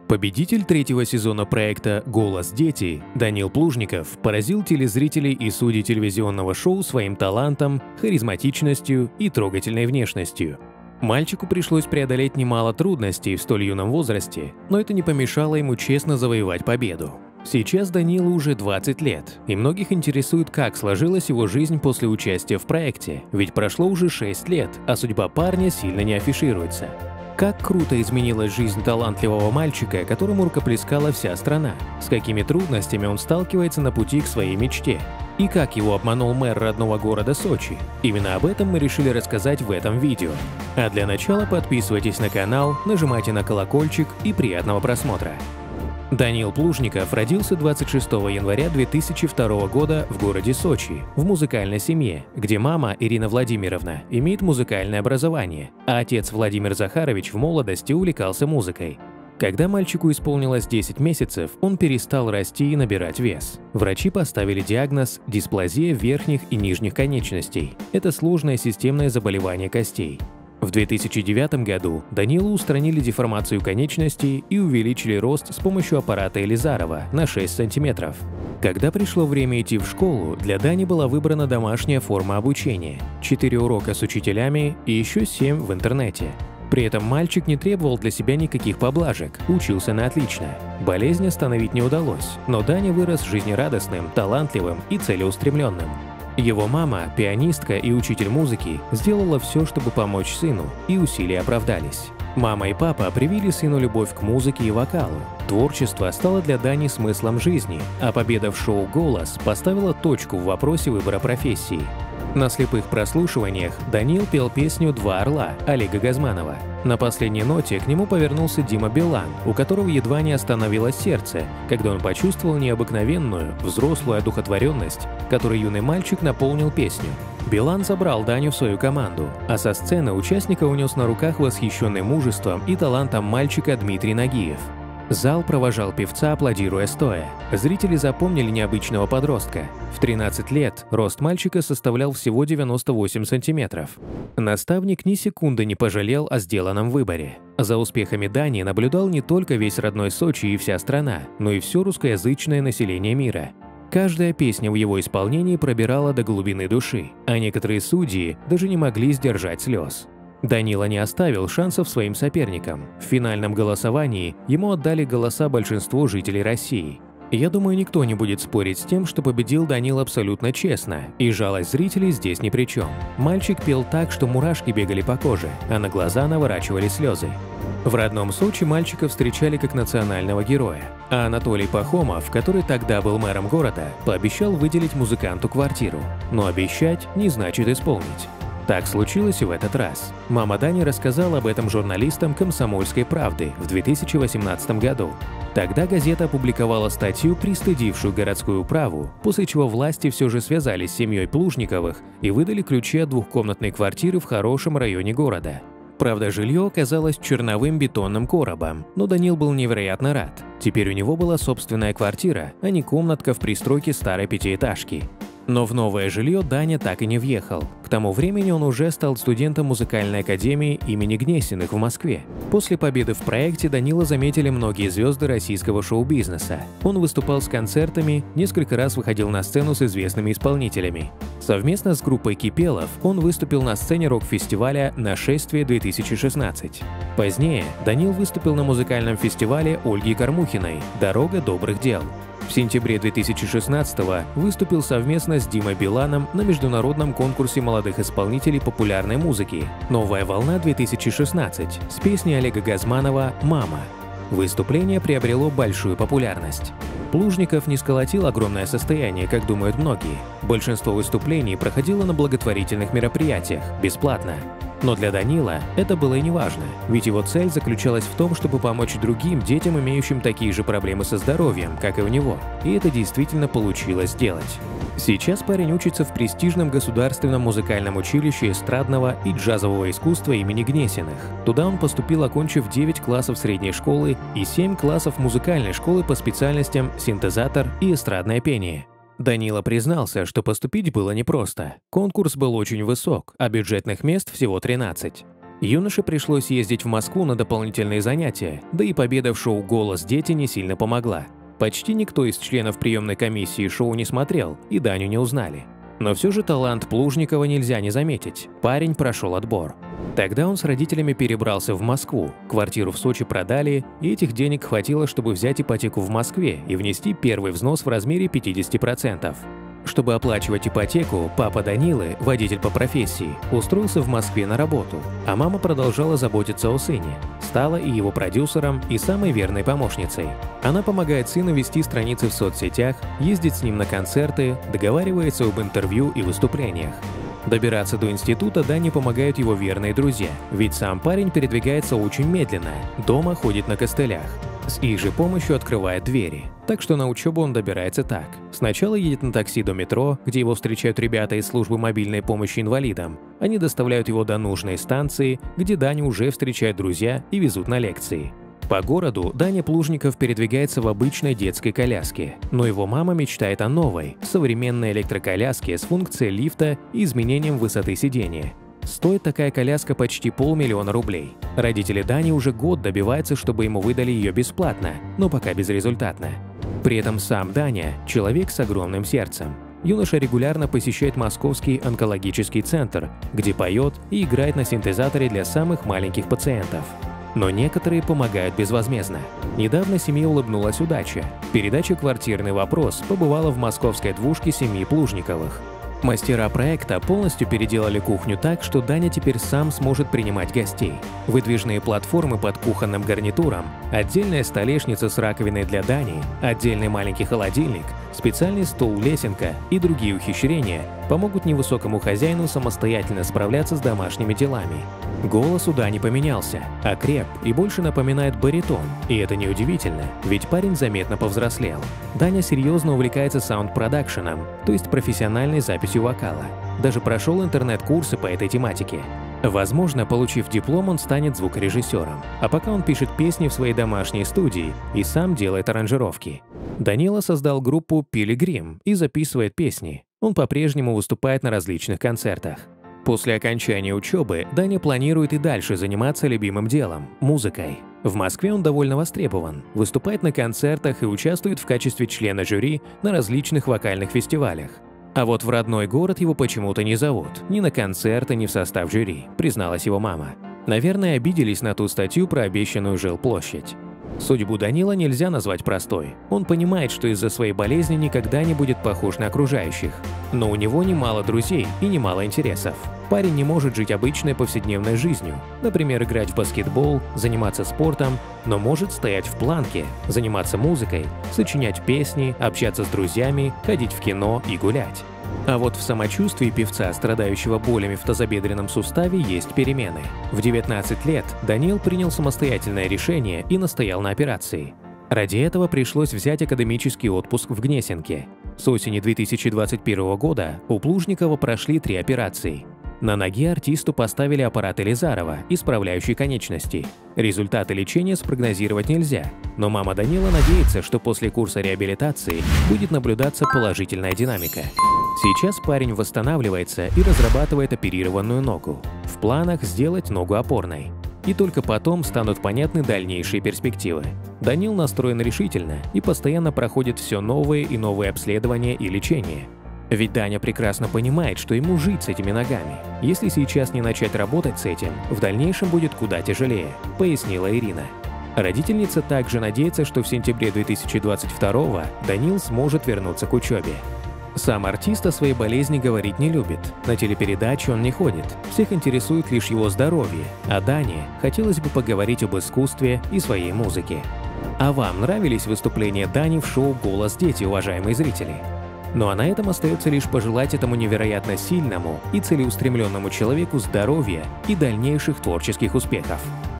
Победитель третьего сезона проекта «Голос дети» Данил Плужников поразил телезрителей и судей телевизионного шоу своим талантом, харизматичностью и трогательной внешностью. Мальчику пришлось преодолеть немало трудностей в столь юном возрасте, но это не помешало ему честно завоевать победу. Сейчас Данилу уже 20 лет, и многих интересует, как сложилась его жизнь после участия в проекте, ведь прошло уже 6 лет, а судьба парня сильно не афишируется. Как круто изменилась жизнь талантливого мальчика, которому рукоплескала вся страна, с какими трудностями он сталкивается на пути к своей мечте, и как его обманул мэр родного города Сочи. Именно об этом мы решили рассказать в этом видео. А для начала подписывайтесь на канал, нажимайте на колокольчик и приятного просмотра. Данил Плужников родился 26 января 2002 года в городе Сочи, в музыкальной семье, где мама Ирина Владимировна имеет музыкальное образование, а отец Владимир Захарович в молодости увлекался музыкой. Когда мальчику исполнилось 10 месяцев, он перестал расти и набирать вес. Врачи поставили диагноз дисплазия верхних и нижних конечностей. Это сложное системное заболевание костей. В 2009 году Данилу устранили деформацию конечностей и увеличили рост с помощью аппарата Елизарова на 6 см. Когда пришло время идти в школу, для Дани была выбрана домашняя форма обучения – 4 урока с учителями и еще 7 в интернете. При этом мальчик не требовал для себя никаких поблажек, учился на отлично. Болезнь остановить не удалось, но Даня вырос жизнерадостным, талантливым и целеустремленным. Его мама, пианистка и учитель музыки, сделала все, чтобы помочь сыну, и усилия оправдались. Мама и папа привили сыну любовь к музыке и вокалу. Творчество стало для Дани смыслом жизни, а победа в шоу «Голос» поставила точку в вопросе выбора профессии. На слепых прослушиваниях Данил пел песню «Два орла» Олега Газманова. На последней ноте к нему повернулся Дима Билан, у которого едва не остановилось сердце, когда он почувствовал необыкновенную, взрослую одухотворенность, которой юный мальчик наполнил песню. Билан забрал Даню в свою команду, а со сцены участника унес на руках восхищенный мужеством и талантом мальчика Дмитрий Нагиев. Зал провожал певца, аплодируя стоя. Зрители запомнили необычного подростка. В 13 лет рост мальчика составлял всего 98 сантиметров. Наставник ни секунды не пожалел о сделанном выборе. За успехами Дани наблюдал не только весь родной Сочи и вся страна, но и все русскоязычное население мира. Каждая песня в его исполнении пробирала до глубины души, а некоторые судьи даже не могли сдержать слез. Данила не оставил шансов своим соперникам. В финальном голосовании ему отдали голоса большинство жителей России. Я думаю, никто не будет спорить с тем, что победил Данил абсолютно честно, и жалость зрителей здесь ни при чем. Мальчик пел так, что мурашки бегали по коже, а на глаза наворачивались слезы. В родном Сочи мальчика встречали как национального героя, а Анатолий Пахомов, который тогда был мэром города, пообещал выделить музыканту квартиру. Но обещать не значит исполнить. Так случилось и в этот раз. Мама Дани рассказала об этом журналистам «Комсомольской правды» в 2018 году. Тогда газета опубликовала статью, пристыдившую городскую управу, после чего власти все же связались с семьей Плужниковых и выдали ключи от двухкомнатной квартиры в хорошем районе города. Правда, жилье оказалось черновым бетонным коробом, но Данил был невероятно рад. Теперь у него была собственная квартира, а не комнатка в пристройке старой пятиэтажки. Но в новое жилье Даня так и не въехал. К тому времени он уже стал студентом музыкальной академии имени Гнесиных в Москве. После победы в проекте Данила заметили многие звезды российского шоу-бизнеса. Он выступал с концертами, несколько раз выходил на сцену с известными исполнителями. Совместно с группой Кипелов он выступил на сцене рок-фестиваля «Нашествие-2016». Позднее Данил выступил на музыкальном фестивале Ольги Кормухиной «Дорога добрых дел». В сентябре 2016-го выступил совместно с Димой Биланом на международном конкурсе молодых исполнителей популярной музыки «Новая волна-2016» с песней Олега Газманова «Мама». Выступление приобрело большую популярность. Плужников не сколотил огромное состояние, как думают многие. Большинство выступлений проходило на благотворительных мероприятиях, бесплатно. Но для Данила это было и не важно, ведь его цель заключалась в том, чтобы помочь другим детям, имеющим такие же проблемы со здоровьем, как и у него, и это действительно получилось сделать. Сейчас парень учится в престижном государственном музыкальном училище эстрадного и джазового искусства имени Гнесиных. Туда он поступил, окончив 9 классов средней школы и 7 классов музыкальной школы по специальностям синтезатор и эстрадное пение. Данила признался, что поступить было непросто. Конкурс был очень высок, а бюджетных мест всего 13. Юноше пришлось ездить в Москву на дополнительные занятия, да и победа в шоу «Голос дети» не сильно помогла. Почти никто из членов приемной комиссии шоу не смотрел, и Даню не узнали. Но все же талант Плужникова нельзя не заметить. Парень прошел отбор. Тогда он с родителями перебрался в Москву, квартиру в Сочи продали, и этих денег хватило, чтобы взять ипотеку в Москве и внести первый взнос в размере 50%. Чтобы оплачивать ипотеку, папа Данилы, водитель по профессии, устроился в Москве на работу, а мама продолжала заботиться о сыне, стала и его продюсером, и самой верной помощницей. Она помогает сыну вести страницы в соцсетях, ездит с ним на концерты, договаривается об интервью и выступлениях. Добираться до института Дане помогают его верные друзья, ведь сам парень передвигается очень медленно, дома ходит на костылях. С их же помощью открывает двери. Так что на учебу он добирается так. Сначала едет на такси до метро, где его встречают ребята из службы мобильной помощи инвалидам. Они доставляют его до нужной станции, где Даню уже встречают друзья и везут на лекции. По городу Даня Плужников передвигается в обычной детской коляске, но его мама мечтает о новой, современной электроколяске с функцией лифта и изменением высоты сидения. Стоит такая коляска почти 500 000 рублей. Родители Дани уже год добиваются, чтобы ему выдали ее бесплатно, но пока безрезультатно. При этом сам Даня – человек с огромным сердцем. Юноша регулярно посещает Московский онкологический центр, где поет и играет на синтезаторе для самых маленьких пациентов. Но некоторые помогают безвозмездно. Недавно семье улыбнулась удача. Передача «Квартирный вопрос» побывала в московской двушке семьи Плужниковых. Мастера проекта полностью переделали кухню так, что Даня теперь сам сможет принимать гостей. Выдвижные платформы под кухонным гарнитуром, отдельная столешница с раковиной для Дани, отдельный маленький холодильник, специальный стул-лесенка и другие ухищрения помогут невысокому хозяину самостоятельно справляться с домашними делами. Голос у Дани поменялся, окреп и больше напоминает баритон, и это неудивительно, ведь парень заметно повзрослел. Даня серьезно увлекается саунд-продакшеном, то есть профессиональной записью вокала. Даже прошел интернет-курсы по этой тематике. Возможно, получив диплом, он станет звукорежиссером, а пока он пишет песни в своей домашней студии и сам делает аранжировки. Данила создал группу «Пилигрим» и записывает песни. Он по-прежнему выступает на различных концертах. После окончания учебы Даня планирует и дальше заниматься любимым делом – музыкой. В Москве он довольно востребован, выступает на концертах и участвует в качестве члена жюри на различных вокальных фестивалях. А вот в родной город его почему-то не зовут, ни на концерты, ни в состав жюри, призналась его мама. Наверное, обиделись на ту статью про обещанную жилплощадь. Судьбу Данила нельзя назвать простой. Он понимает, что из-за своей болезни никогда не будет похож на окружающих. Но у него немало друзей и немало интересов. Парень не может жить обычной повседневной жизнью, например, играть в баскетбол, заниматься спортом, но может стоять в планке, заниматься музыкой, сочинять песни, общаться с друзьями, ходить в кино и гулять. А вот в самочувствии певца, страдающего болями в тазобедренном суставе, есть перемены. В 19 лет Данил принял самостоятельное решение и настоял на операции. Ради этого пришлось взять академический отпуск в Гнесинке. С осени 2021 года у Плужникова прошли 3 операции. На ноге артисту поставили аппарат Элизарова, исправляющий конечности. Результаты лечения спрогнозировать нельзя, но мама Данила надеется, что после курса реабилитации будет наблюдаться положительная динамика. Сейчас парень восстанавливается и разрабатывает оперированную ногу. В планах сделать ногу опорной. И только потом станут понятны дальнейшие перспективы. Данил настроен решительно и постоянно проходит все новые и новые обследования и лечение. Ведь Даня прекрасно понимает, что ему жить с этими ногами. Если сейчас не начать работать с этим, в дальнейшем будет куда тяжелее, пояснила Ирина. Родительница также надеется, что в сентябре 2022 Данил сможет вернуться к учебе. Сам артист о своей болезни говорить не любит, на телепередачи он не ходит, всех интересует лишь его здоровье, а Дане хотелось бы поговорить об искусстве и своей музыке. А вам нравились выступления Дани в шоу «Голос дети», уважаемые зрители? Ну а на этом остается лишь пожелать этому невероятно сильному и целеустремленному человеку здоровья и дальнейших творческих успехов.